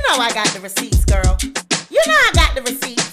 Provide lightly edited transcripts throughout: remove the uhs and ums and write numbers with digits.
know I got the receipts, girl. You know I got the receipts.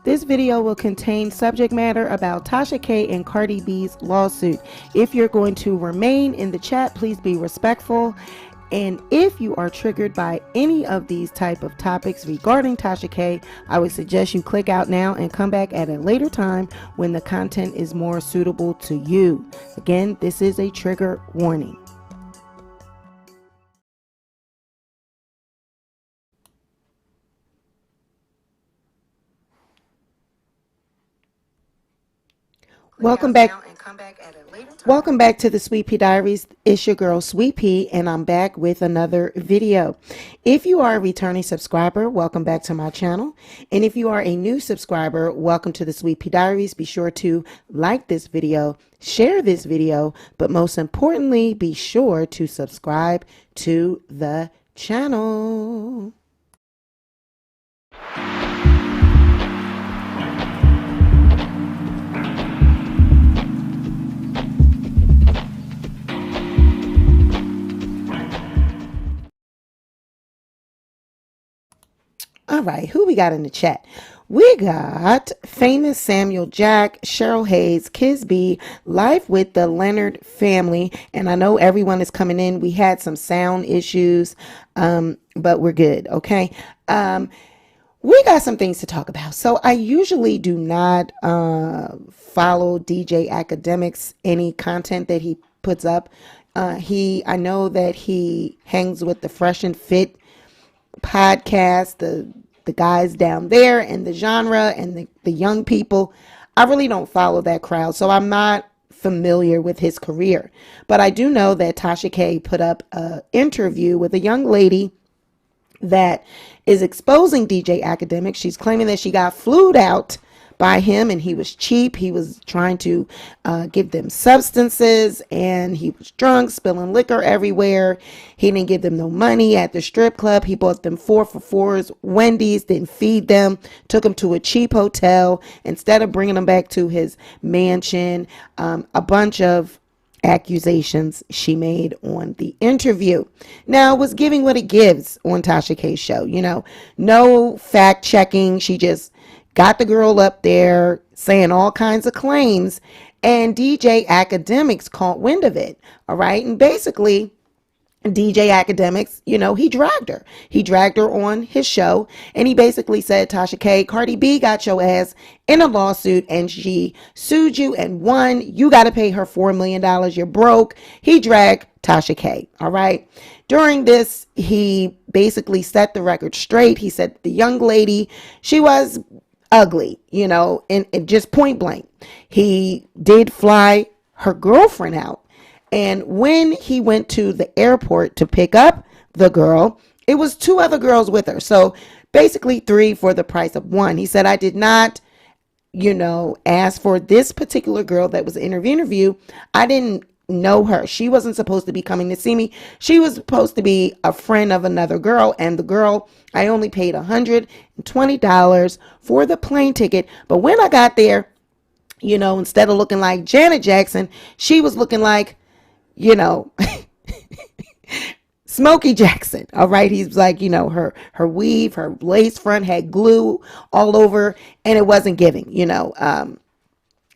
This video will contain subject matter about Tasha K and Cardi B's lawsuit. If you're going to remain in the chat, please be respectful. And if you are triggered by any of these type of topics regarding Tasha K, I would suggest you click out now and come back at a later time when the content is more suitable to you. Again, this is a trigger warning. Welcome back to the Sweet Pea Diaries. It's your girl Sweet Pea, and I'm back with another video. If you are a returning subscriber, welcome back to my channel. And if you are a new subscriber, welcome to the Sweet Pea Diaries. Be sure to like this video, share this video, but most importantly, be sure to subscribe to the channel. All right, who we got in the chat? We got Famous Samuel Jack, Cheryl Hayes, Kisby, Life with the Leonard family. And I know everyone is coming in. We had some sound issues, but we're good, okay? We got some things to talk about. So I usually do not follow DJ Akademiks, any content that he puts up. I know that he hangs with the Fresh and Fit podcast, the guys down there, and the genre and the young people. I really don't follow that crowd, so I'm not familiar with his career. But I do know that Tasha K put up an interview with a young lady that is exposing DJ Akademiks. She's claiming that she got flued out by him and he was cheap. He was trying to give them substances, and he was drunk, spilling liquor everywhere. He didn't give them no money at the strip club. He bought them 4 for $4s, Wendy's, didn't feed them, took them to a cheap hotel instead of bringing them back to his mansion. A bunch of accusations she made on the interview. Now, it was giving what it gives on Tasha K's show. You know, no fact checking. She just got the girl up there saying all kinds of claims, and DJ Akademiks caught wind of it. All right. And basically, DJ Akademiks, you know, he dragged her. He dragged her on his show, and he basically said, Tasha K, Cardi B got your ass in a lawsuit, and she sued you and won. You got to pay her $4 million. You're broke. He dragged Tasha K. All right. During this, he basically set the record straight. He said the young lady, she was ugly, you know, and just point blank. He did fly her girlfriend out. And when he went to the airport to pick up the girl, it was 2 other girls with her. So basically 3 for the price of 1. He said, I did not, you know, ask for this particular girl that was in her interview. I didn't know her. She wasn't supposed to be coming to see me. She was supposed to be a friend of another girl. And the girl, I only paid $120 for the plane ticket. But when I got there, you know, instead of looking like Janet Jackson, she was looking like, you know, Smokey Jackson. All right. He's like, you know, her weave, her lace front had glue all over, and it wasn't giving, you know.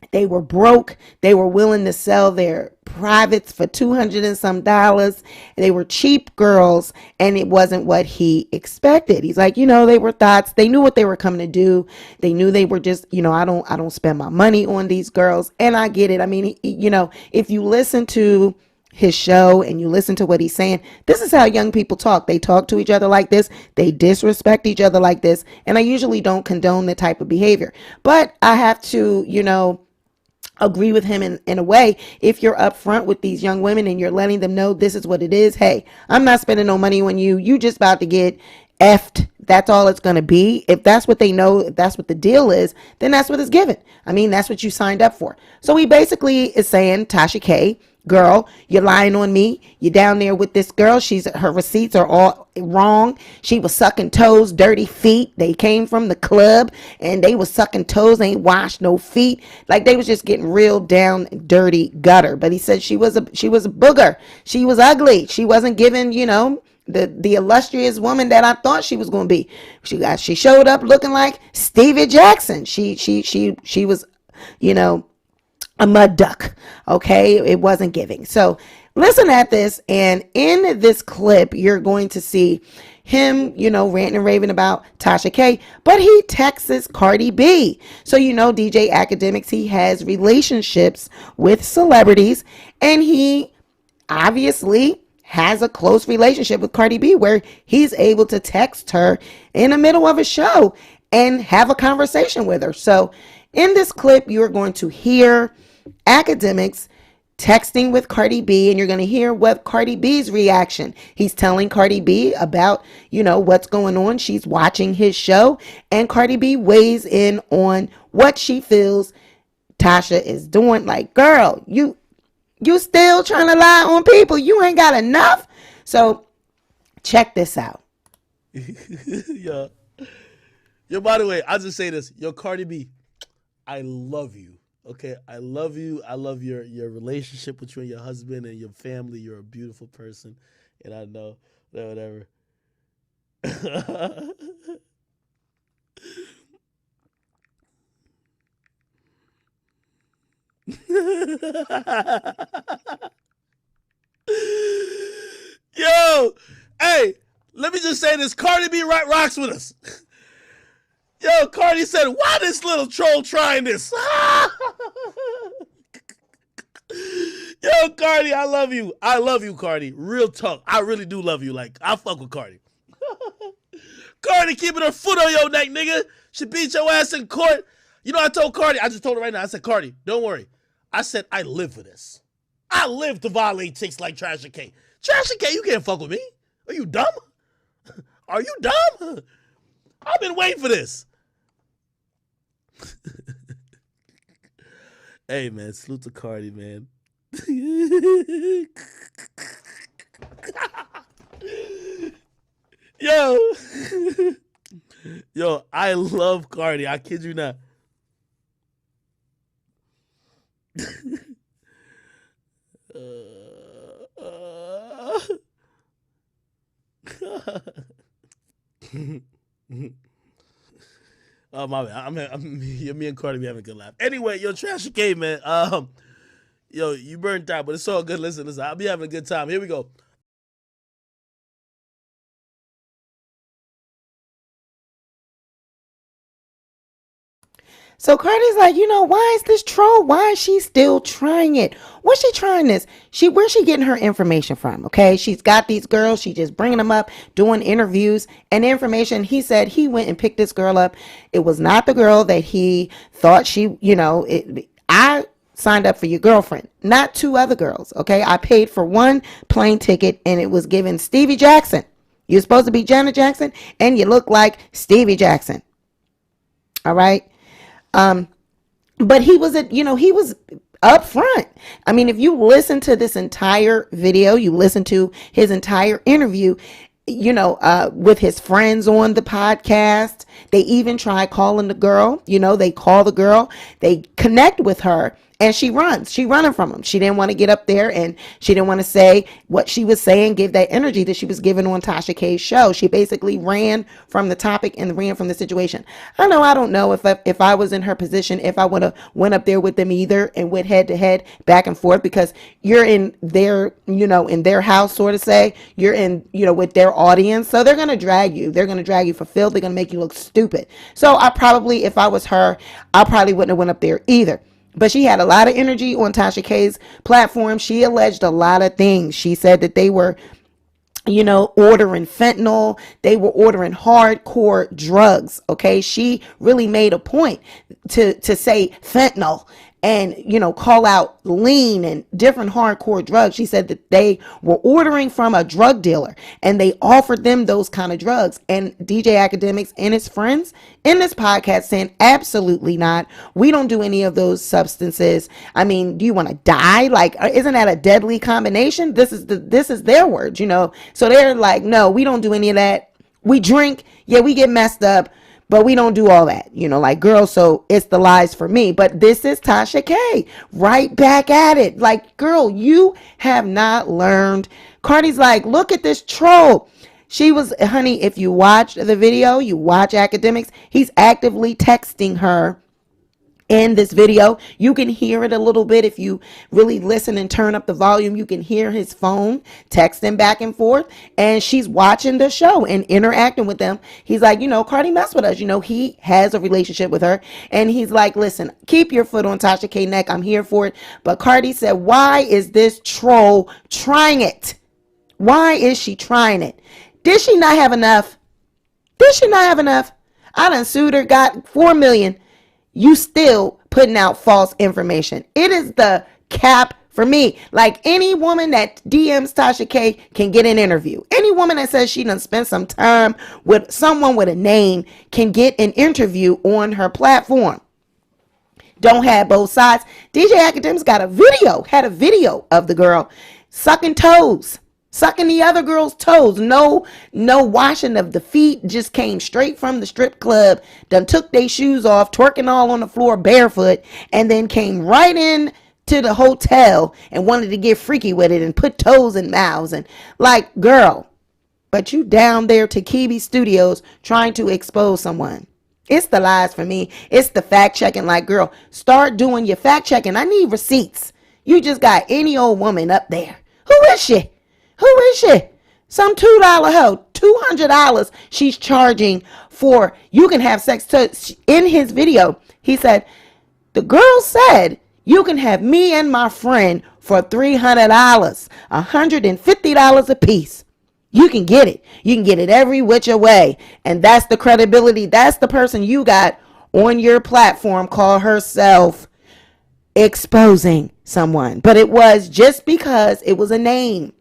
They were broke. They were willing to sell their privates for $200 and some dollars. They were cheap girls, and it wasn't what he expected. He's like, they were thoughts. They knew what they were coming to do. They knew they were just, I don't spend my money on these girls. And I get it. I mean, if you listen to his show and you listen to what he's saying, this is how young people talk. They talk to each other like this. They disrespect each other like this. And I usually don't condone the type of behavior, but I have to, agree with him in a way. If you're upfront with these young women and you're letting them know this is what it is, hey, I'm not spending no money on you. You just about to get effed. That's all it's going to be. If that's what they know, if that's what the deal is, then that's what it's given. I mean, that's what you signed up for. So he basically is saying, Tasha K, girl, you're lying on me. You're down there with this girl. Her receipts are all wrong. She was sucking toes, dirty feet. They came from the club and they was sucking toes. They ain't washed no feet. Like they was just getting real down, dirty gutter. But he said she was a booger. She was ugly. She wasn't given, the illustrious woman that I thought she was going to be. She showed up looking like Stevie Jackson. She was, a mud duck. Okay. It wasn't giving. So listen at this. And in this clip, you're going to see him, ranting and raving about Tasha K, but he texts Cardi B. So, DJ Akademiks, he has relationships with celebrities, and he obviously has a close relationship with Cardi B where he's able to text her in the middle of a show and have a conversation with her. So in this clip, you're going to hear Akademiks texting with Cardi B, and you're going to hear what Cardi B's reaction. He's telling Cardi B about, what's going on. She's watching his show, and Cardi B weighs in on what she feels Tasha is doing. Like, girl, you still trying to lie on people. You ain't got enough. So check this out. Yo, by the way, I'll just say this. Yo, Cardi B, I love you. Okay, I love you. I love your relationship with you and your husband and your family. You're a beautiful person, and I know that whatever. Yo, hey, let me just say this. Cardi B rocks with us. Yo, Cardi said, why this little troll trying this? Yo, Cardi, I love you. I love you, Cardi. Real talk. I really do love you. Like, I fuck with Cardi. Cardi keeping her foot on your neck, nigga. She beat your ass in court. I told Cardi, I just told her right now, I said, Cardi, don't worry. I said, I live for this. I live to violate chicks like Tasha K. Tasha K, you can't fuck with me. Are you dumb? Are you dumb? I've been waiting for this. Hey, man, salute to Cardi, man. Yo, I love Cardi. I kid you not. Oh, my bad. Me and Cardi be having a good laugh. Anyway, yo, Tasha K, man. Yo, you burnt out, but it's all good. Listen. I'll be having a good time. Here we go. So Cardi's like, why is this troll? Why is she still trying it? What's she trying this? Where's she getting her information from? Okay. She's got these girls. She just bringing them up, doing interviews and information. He said he went and picked this girl up. It was not the girl that he thought I signed up for your girlfriend, not two other girls. Okay. I paid for one plane ticket and it was given Stevie Jackson. You're supposed to be Janet Jackson and you look like Stevie Jackson. All right. But he was up front. I mean, if you listen to this entire video, you listen to his entire interview, with his friends on the podcast, They even try calling the girl. They call the girl. They connect with her. And she runs. She running from them. She didn't want to get up there, and she didn't want to say what she was saying, give that energy that she was giving on Tasha K's show. She basically ran from the topic and ran from the situation. I don't know if I was in her position, if I would have went up there with them either and went head to head back and forth, because you're in their, in their house, sort of say. You're in, with their audience. So they're going to drag you. They're going to drag you for filth. They're going to make you look stupid. So I probably, if I was her, I probably wouldn't have went up there either. But she had a lot of energy on Tasha K's platform. She alleged a lot of things. She said that they were, ordering fentanyl. They were ordering hardcore drugs. Okay. She really made a point to say fentanyl and, call out lean and different hardcore drugs. She said that they were ordering from a drug dealer and they offered them those kind of drugs. And DJ Akademiks and his friends in this podcast saying, absolutely not. We don't do any of those substances. I mean, do you want to die? Like, isn't that a deadly combination? This is their words, So they're like, no, we don't do any of that. We drink. Yeah, we get messed up. But we don't do all that, like, girl, so it's the lies for me. But this is Tasha K right back at it. Like, girl, you have not learned. Cardi's like, look at this troll. She was, honey, if you watch the video, you watch Akademiks, he's actively texting her in this video. You can hear it a little bit if you really listen and turn up the volume. You can hear his phone texting back and forth, and she's watching the show and interacting with them. He's like, Cardi mess with us. He has a relationship with her, and he's like, listen, keep your foot on Tasha K neck. I'm here for it. But Cardi said, why is this troll trying it? Why is she trying it? Did she not have enough? I done sued her, got $4 million. You still putting out false information. It is the cap for me. Like, any woman that DMs Tasha K can get an interview. Any woman that says she done spent some time with someone with a name can get an interview on her platform. Don't have both sides. DJ Akademiks had a video of the girl sucking the other girl's toes. No washing of the feet. Just came straight from the strip club. Done took their shoes off, twerking all on the floor barefoot, and then came right in to the hotel and wanted to get freaky with it and put toes in mouths. And like, girl, but you down there to Kibi Studios trying to expose someone. It's the lies for me. It's the fact checking. Like, girl, start doing your fact checking. I need receipts. You just got any old woman up there. Who is she? Some $2 hoe. $200 she's charging for you can have sex. In his video, he said, the girl said, you can have me and my friend for $300, $150 a piece. You can get it. You can get it every which way. And that's the credibility. That's the person you got on your platform, call herself exposing someone. But it was just because it was a name.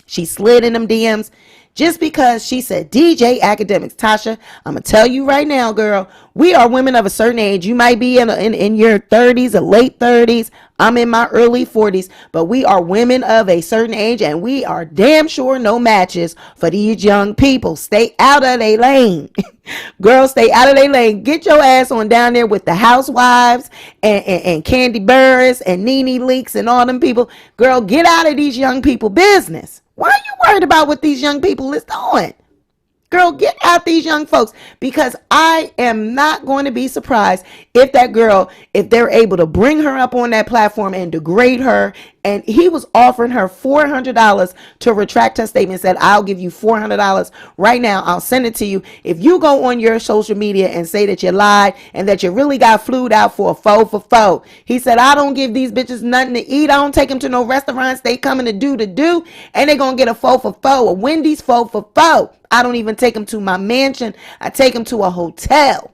She slid in them DMs just because she said, DJ Akademiks. Tasha, I'm going to tell you right now, girl, we are women of a certain age. You might be in your 30s or late 30s. I'm in my early 40s, but we are women of a certain age, and we are damn sure no matches for these young people. Stay out of their lane. Girls, stay out of their lane. Get your ass on down there with the housewives and Candy Burris and Nene Leakes and all them people. Girl, get out of these young people business. Why are you worried about what these young people is doing? Girl, get out these young folks, because I am not going to be surprised if that girl, if they're able to bring her up on that platform and degrade her. And he was offering her $400 to retract her statement. Said, I'll give you $400 right now. I'll send it to you. If you go on your social media and say that you lied and that you really got flued out for a foe for foe. He said, I don't give these bitches nothing to eat. I don't take them to no restaurants. They coming to do. And they going to get a foe for foe, a Wendy's foe for foe. I don't even take them to my mansion. I take them to a hotel.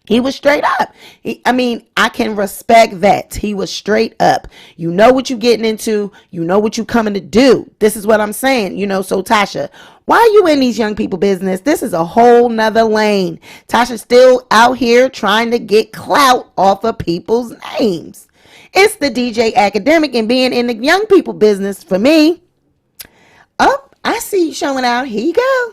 He was straight up. I can respect that. He was straight up. You know what you're getting into. You know what you're coming to do. This is what I'm saying. So Tasha, why are you in these young people business? This is a whole nother lane. Tasha's still out here trying to get clout off of people's names. It's the DJ Akademiks and being in the young people business for me. Oh, I see you showing out. Here you go.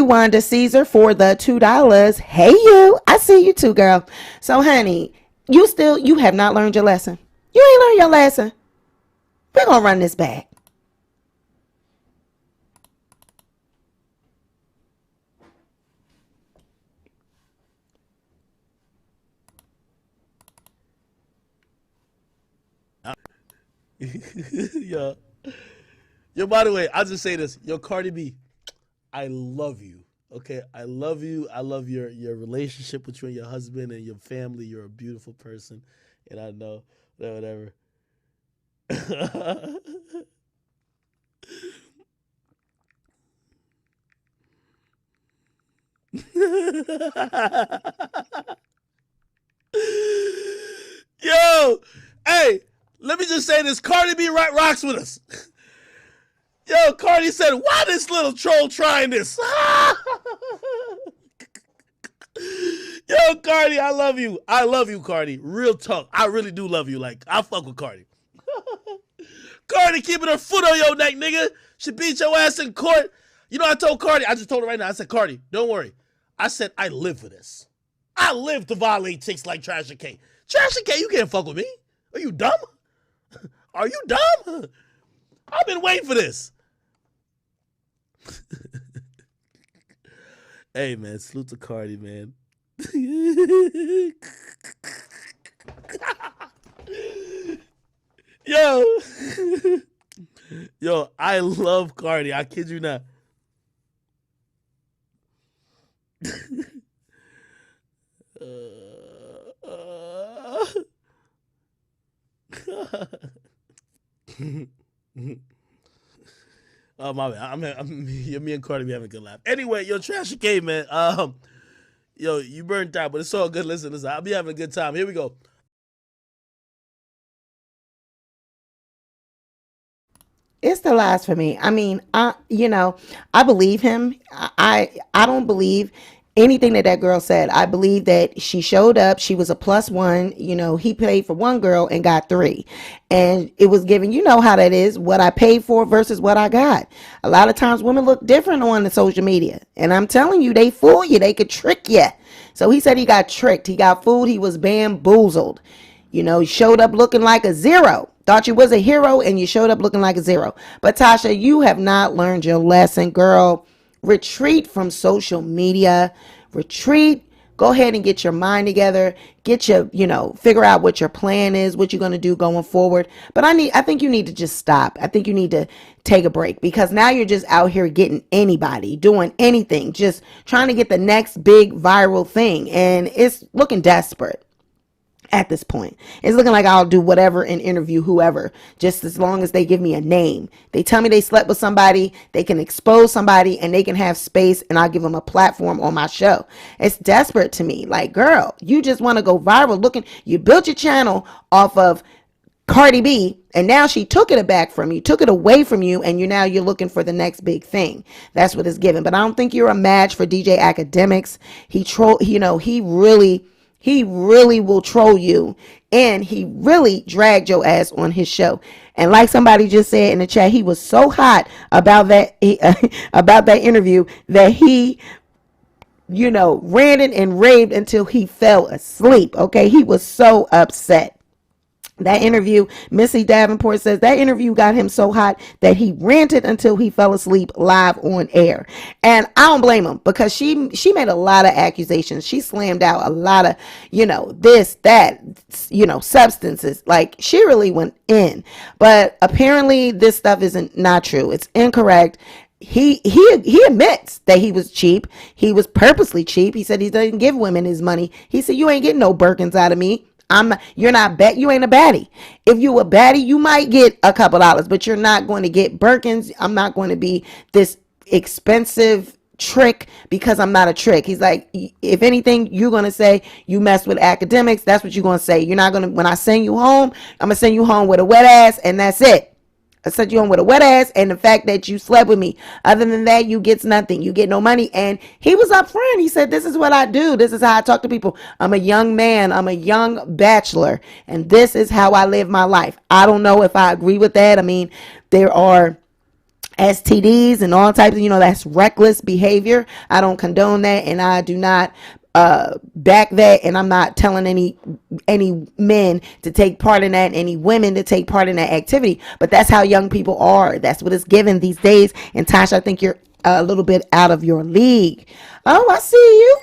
Wanda Caesar for the $2. Hey you, I see you too, girl. So honey, you have not learned your lesson. You ain't learned your lesson. We're gonna run this back. Yo, yo. By the way, I'll just say this. Yo, Cardi B, I love you. Okay, I love you. I love your relationship with you and your husband and your family. You're a beautiful person, and I know that whatever. Yo, hey, let me just say this. Cardi B rocks with us. Yo, Cardi said, why this little troll trying this? Yo, Cardi, I love you. I love you, Cardi. Real talk. I really do love you. Like, I fuck with Cardi. Cardi keeping her foot on your neck, nigga. She beat your ass in court. You know, I told Cardi, I just told her right now, I said, Cardi, don't worry. I said, I live for this. I live to violate chicks like Tasha K. Tasha K, you can't fuck with me. Are you dumb? Are you dumb? I've been waiting for this. Hey, man, salute to Cardi, man. Yo. Yo, I love Cardi. I kid you not. Oh my bad. Me and Cardi be having a good laugh. Anyway, yo, Tasha K, man. Yo, you burned out, but it's all good. Listen, I'll be having a good time. Here we go. It's the lies for me. I mean, I believe him. I don't believe anything that girl said. I believe that she showed up. She was a plus one. He paid for one girl and got three. And it was given, you know how that is, what I paid for versus what I got. A lot of times women look different on the social media. And I'm telling you, they fool you. They could trick you. So he said he got tricked. He got fooled. He was bamboozled. He showed up looking like a zero. Thought you was a hero and you showed up looking like a zero. But Tasha, you have not learned your lesson, girl. Retreat from social media. Retreat. Go ahead and get your mind together. Get your, figure out what your plan is, what you're going to do going forward. But I think you need to just stop. I think you need to take a break because now you're just out here getting anybody, doing anything, just trying to get the next big viral thing. And it's looking desperate. At this point, it's looking like I'll do whatever and interview whoever, just as long as they give me a name. They tell me they slept with somebody, they can expose somebody, and they can have space, and I'll give them a platform on my show. It's desperate to me. Like, girl, you just want to go viral. You built your channel off of Cardi B, and now she took it back from you, took it away from you, and you're looking for the next big thing. That's what it's given. But I don't think you're a match for DJ Akademiks. He really will troll you, and he really dragged your ass on his show. And like somebody just said in the chat, he was so hot about that about that interview that he ranted and raved until he fell asleep. Okay, he was so upset. That interview, Missy Davenport says that interview got him so hot that he ranted until he fell asleep live on air. And I don't blame him because she made a lot of accusations. She slammed out a lot of, this, that, substances. Like she really went in. But apparently this stuff isn't not true. It's incorrect. He admits that he was cheap. He was purposely cheap. He said he doesn't give women his money. He said, you ain't getting no Birkins out of me. You ain't a baddie. If you a baddie, you might get a couple dollars, but you're not going to get Birkins. I'm not going to be this expensive trick because I'm not a trick. He's like, if anything, you're going to say you messed with Akademiks. That's what you're going to say. You're not going to, when I send you home, I'm going to send you home with a wet ass and that's it. I sent you home with a wet ass and the fact that you slept with me. Other than that, you get nothing. You get no money. And he was upfront. He said, this is what I do. This is how I talk to people. I'm a young man. I'm a young bachelor. And this is how I live my life. I don't know if I agree with that. I mean, there are STDs and all types of, that's reckless behavior. I don't condone that, and I do not back that, and I'm not telling any men to take part in that, any women to take part in that activity. But that's how young people are. That's what it's given these days. And Tasha, I think you're a little bit out of your league. Oh, I see you.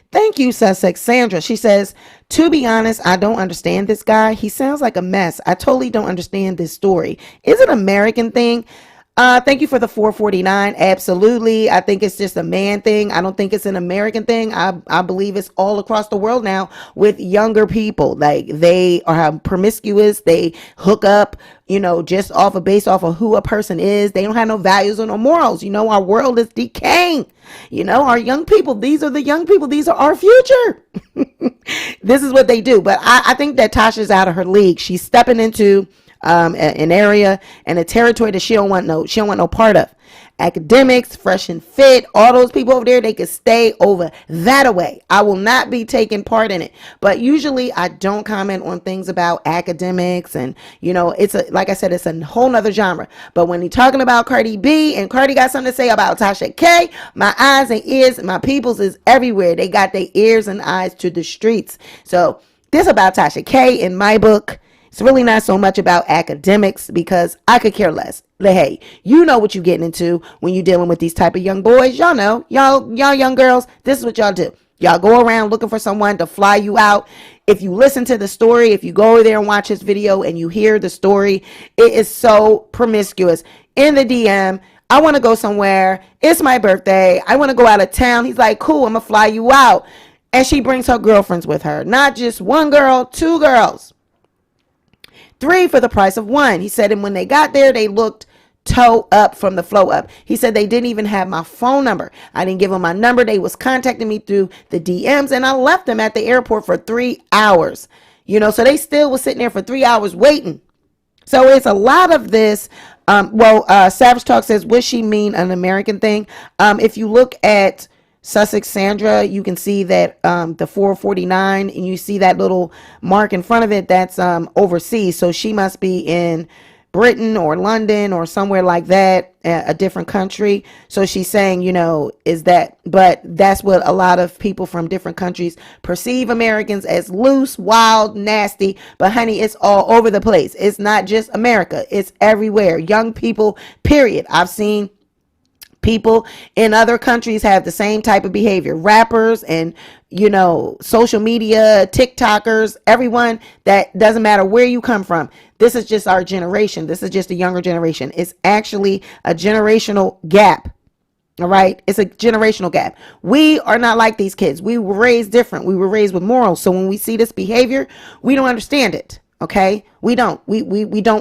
Thank you, Sussex. Sandra, she says, to be honest, I don't understand this guy. He sounds like a mess. I totally don't understand this story. Is it an American thing? Thank you for the 449. Absolutely. I think it's just a man thing. I don't think it's an American thing. I believe it's all across the world now with younger people. Like, they are promiscuous. They hook up, just based off of who a person is. They don't have no values or no morals. Our world is decaying. Our young people, these are the young people. These are our future. This is what they do. But I think that Tasha's out of her league. She's stepping into an area and a territory that she don't want no part of. Akademiks, Fresh and Fit, all those people over there, they could stay over that away. I will not be taking part in it. But usually I don't comment on things about Akademiks, and like I said, it's a whole nother genre. But when you're talking about Cardi B, and Cardi got something to say about Tasha K, my eyes and ears, my peoples is everywhere. They got their ears and eyes to the streets. So this about Tasha K in my book. It's really not so much about Akademiks, because I could care less. But hey, you know what you're getting into when you're dealing with these type of young boys. Y'all know, y'all young girls, this is what y'all do. Y'all go around looking for someone to fly you out. If you listen to the story, if you go over there and watch this video and you hear the story, it is so promiscuous. In the DM, I want to go somewhere. It's my birthday. I want to go out of town. He's like, cool, I'm going to fly you out. And she brings her girlfriends with her. Not just one girl, two girls. 3 for the price of 1. He said, and when they got there, they looked toe up from the flow up. He said they didn't even have my phone number. I didn't give them my number. They was contacting me through the DMs, and I left them at the airport for 3 hours. So they still was sitting there for 3 hours waiting. So it's a lot of this. Savage Talk says, would she mean an American thing? If you look at Sussex Sandra, you can see that the 449, and you see that little mark in front of it, that's overseas. So she must be in Britain or London or somewhere like that, a different country. So she's saying, but that's what a lot of people from different countries perceive Americans as: loose, wild, nasty. But honey, it's all over the place. It's not just America, it's everywhere. Young people, period. I've seen people in other countries have the same type of behavior. Rappers and, social media, TikTokers, everyone, that doesn't matter where you come from. This is just our generation. This is just a younger generation. It's actually a generational gap. All right. It's a generational gap. We are not like these kids. We were raised different. We were raised with morals. So when we see this behavior, we don't understand it. Okay. We don't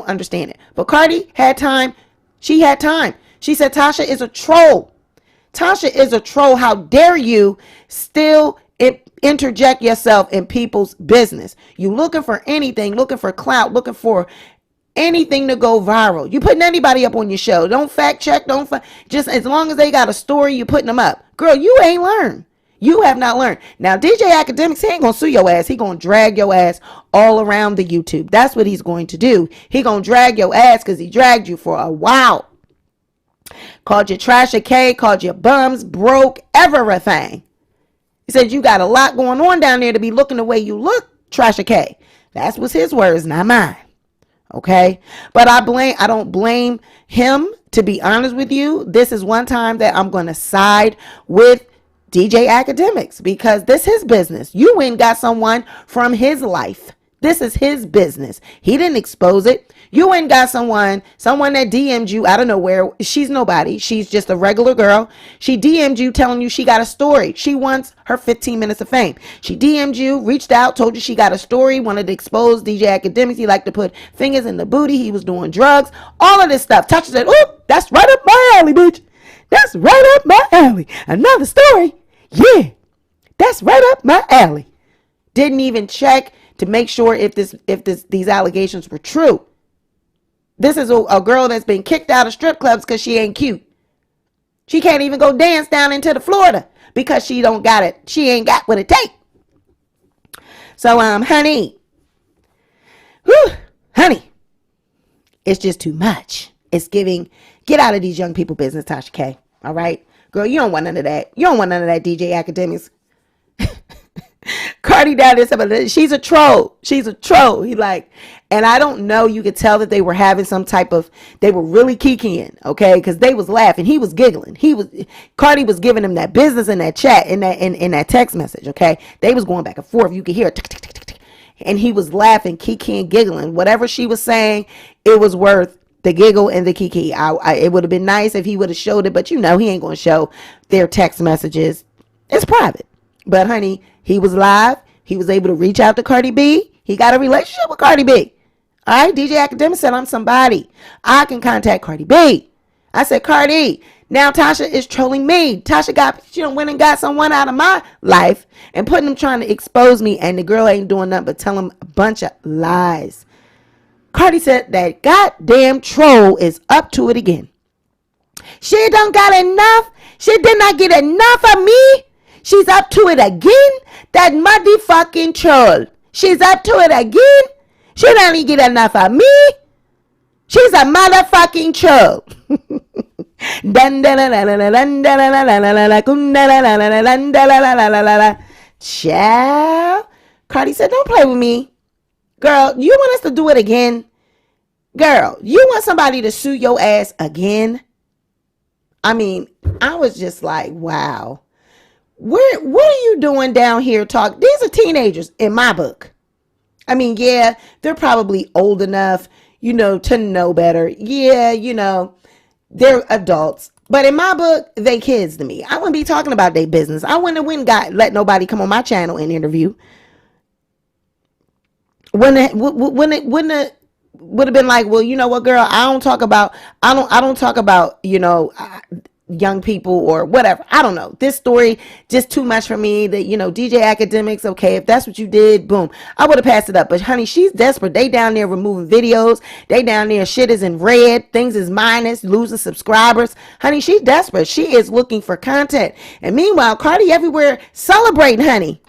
understand it. But Cardi had time. She had time. She said, Tasha is a troll. Tasha is a troll. How dare you still interject yourself in people's business? You looking for anything, looking for clout, looking for anything to go viral. You putting anybody up on your show. Don't fact check. Just as long as they got a story, you putting them up. Girl, you ain't learned. You have not learned. Now, DJ Akademiks, he ain't going to sue your ass. He going to drag your ass all around the YouTube. That's what he's going to do. He going to drag your ass because he dragged you for a while. Called you Tasha K, called you bums, broke, everything. He said you got a lot going on down there to be looking the way you look, Tasha K. That's what's his words, not mine. Okay? But I don't blame him, to be honest with you. This is one time that I'm going to side with DJ Akademiks, because this is his business. You went and got someone from his life. This is his business. He didn't expose it. You ain't got someone that DM'd you out of nowhere. She's nobody. She's just a regular girl. She DM'd you telling you she got a story. She wants her 15 minutes of fame. She DM'd you, reached out, told you she got a story, wanted to expose DJ Akademiks. He liked to put fingers in the booty. He was doing drugs. All of this stuff. Tasha said, oh, that's right up my alley, bitch. That's right up my alley. Another story. Yeah, that's right up my alley. Didn't even check to make sure if these allegations were true. This is a girl that's been kicked out of strip clubs because she ain't cute. She can't even go dance down into the Florida because she don't got it. She ain't got what it takes. So, honey, It's just too much. It's giving, get out of these young people business, Tasha K. All right? Girl, you don't want none of that. You don't want none of that, DJ Akademiks. Cardi down there, she's a troll. She's a troll. He like, and I don't know, you could tell that they were having some type of, they were really kikiing, okay? Because they was laughing. He was giggling. Cardi was giving him that business in that chat, in that text message, okay? They was going back and forth. You could hear tick, tick, tick, tick, tick. And he was laughing, kikiing, giggling. Whatever she was saying, it was worth the giggle and the kiki. It would have been nice if he would have showed it, but you know he ain't going to show their text messages. It's private. But honey, he was live. He was able to reach out to Cardi B. He got a relationship with Cardi B. All right, DJ Akademiks said, I'm somebody. I can contact Cardi B. I said, Cardi, now Tasha is trolling me. Tasha went and got someone out of my life and putting them trying to expose me, and the girl ain't doing nothing but telling a bunch of lies. Cardi said that goddamn troll is up to it again. She don't got enough. She did not get enough of me. She's up to it again. That motherfucking troll. She's up to it again. She don't even get enough of me. She's a motherfucking troll. Child. Cardi said, don't play with me. Girl, you want us to do it again? Girl, you want somebody to sue your ass again? I mean, I was just like, wow. What are you doing down here talk? These are teenagers in my book. I mean, yeah, they're probably old enough, to know better. Yeah, they're adults. But in my book, they kids to me. I wouldn't be talking about their business. I wouldn't have let nobody come on my channel and interview. When it would have been like, well, you know what, girl, I don't talk about, young people or whatever. I don't know. This story just too much for me. That DJ Akademiks. Okay, if that's what you did, boom, I would have passed it up. But honey, she's desperate. They down there removing videos. They down there, shit is in red. Things is minus, losing subscribers. Honey, she's desperate. She is looking for content. And meanwhile, Cardi everywhere celebrating, honey.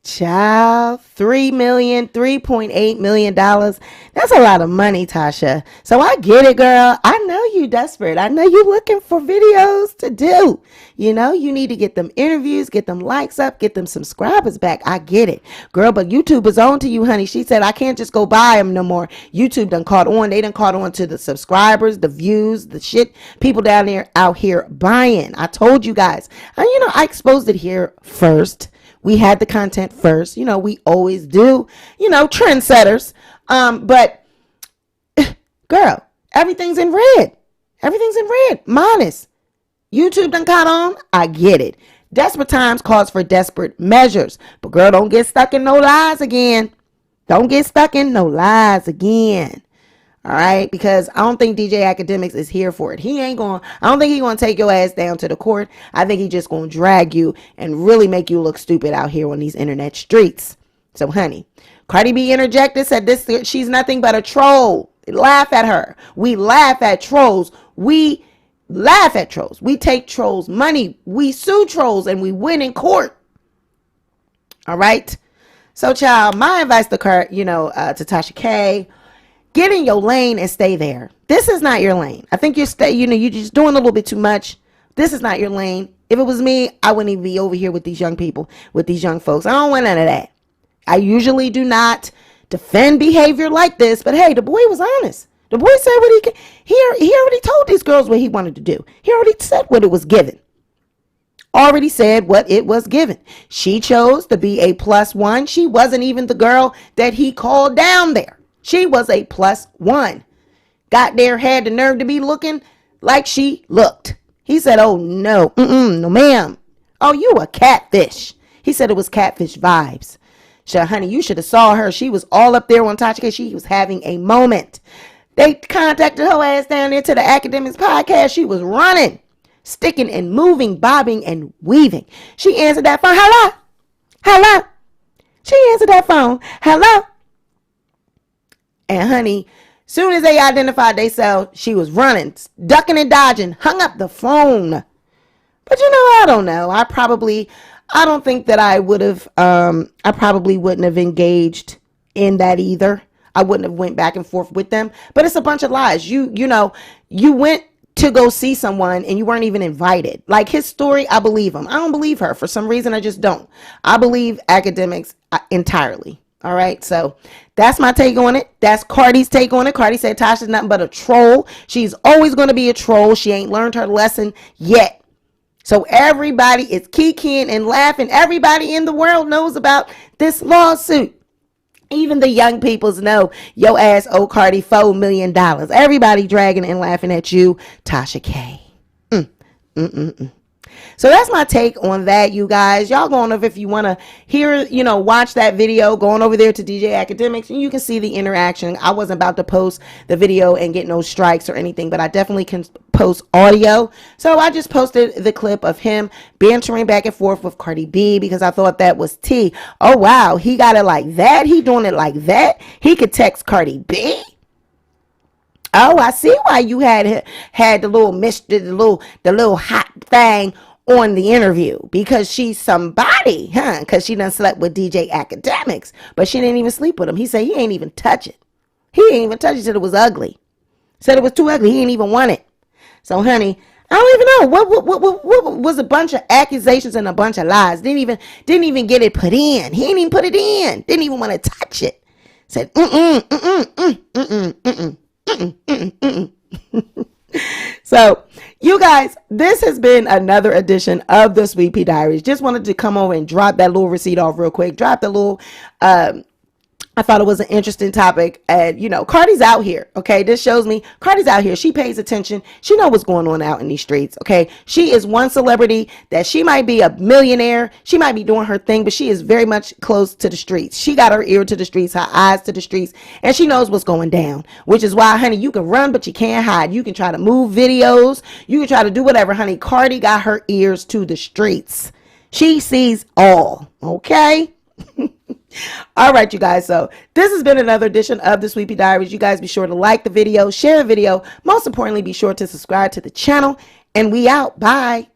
Child, $3.8 million. That's a lot of money, Tasha. So I get it, girl. I know you desperate. I know you looking for videos to do. You need to get them interviews, get them likes up, get them subscribers back. I get it, girl. But YouTube is on to you, honey. She said, I can't just go buy them no more. YouTube done caught on. They done caught on to the subscribers, the views, the shit. People down there out here buying. I told you guys. I exposed it here first. We had the content first. We always do. Trendsetters. But girl, everything's in red. Everything's in red. Minus. YouTube done caught on. I get it. Desperate times calls for desperate measures. But girl, don't get stuck in no lies again. Don't get stuck in no lies again. All right, because I don't think DJ Akademiks is here for it. I don't think he's going to take your ass down to the court. I think he's just going to drag you and really make you look stupid out here on these internet streets. So, honey, Cardi B interjected, said she's nothing but a troll. Laugh at her. We laugh at trolls. We laugh at trolls. We take trolls' money. We sue trolls and we win in court. All right. So, child, my advice to Tasha K, get in your lane and stay there. This is not your lane. I think you're just doing a little bit too much. This is not your lane. If it was me, I wouldn't even be over here with these young people, with these young folks. I don't want none of that. I usually do not defend behavior like this, but hey, the boy was honest. The boy said what he already told these girls what he wanted to do. He already said what it was given. Already said what it was given. She chose to be a +1. She wasn't even the girl that he called down there. She was a +1. Got there, had the nerve to be looking like she looked. He said, oh, no, no, ma'am. Oh, you a catfish. He said it was catfish vibes. So, honey, you should have saw her. She was all up there on Tasha K. She was having a moment. They contacted her ass down there to the Akademiks podcast. She was running, sticking and moving, bobbing and weaving. She answered that phone. Hello? Hello? She answered that phone. Hello? And honey, soon as they identified themselves, she was running, ducking and dodging, hung up the phone. But I don't know. I don't think that I would have, I probably wouldn't have engaged in that either. I wouldn't have went back and forth with them. But it's a bunch of lies. You went to go see someone and you weren't even invited. Like his story, I believe him. I don't believe her. For some reason, I just don't. I believe Akademiks entirely. All right. So that's my take on it. That's Cardi's take on it. Cardi said Tasha's nothing but a troll. She's always going to be a troll. She ain't learned her lesson yet. So everybody is kikiing and laughing. Everybody in the world knows about this lawsuit. Even the young peoples know your ass owe Cardi $4 million. Everybody dragging and laughing at you, Tasha K. So that's my take on that, you guys. Y'all go on over if you want to hear, watch that video. Go on over there to DJ Akademiks and you can see the interaction. I wasn't about to post the video and get no strikes or anything, but I definitely can post audio. So I just posted the clip of him bantering back and forth with Cardi B because I thought that was tea. Oh, wow. He got it like that. He doing it like that. He could text Cardi B. Oh, I see why you had the little the little hot thing on the interview, because she's somebody, because she done slept with DJ Akademiks, but she didn't even sleep with him. He said he ain't even touch it. He ain't even touch it. Said it was ugly. Said it was too ugly. He ain't even want it. So, honey, I don't even know what was a bunch of accusations and a bunch of lies. Didn't even get it put in. He ain't even put it in. Didn't even want to touch it. Said So, you guys, this has been another edition of the Sweet Pea Diaries. Just wanted to come over and drop that little receipt off real quick. Drop the little, I thought it was an interesting topic. And, Cardi's out here. Okay. This shows me Cardi's out here. She pays attention. She knows what's going on out in these streets. Okay. She is one celebrity that she might be a millionaire. She might be doing her thing, but she is very much close to the streets. She got her ear to the streets, her eyes to the streets, and she knows what's going down, which is why, honey, you can run, but you can't hide. You can try to move videos. You can try to do whatever, honey. Cardi got her ears to the streets. She sees all. Okay. All right, you guys. So this has been another edition of the Sweet Pea Diaries. You guys be sure to like the video, share the video. Most importantly, be sure to subscribe to the channel. And we out. Bye.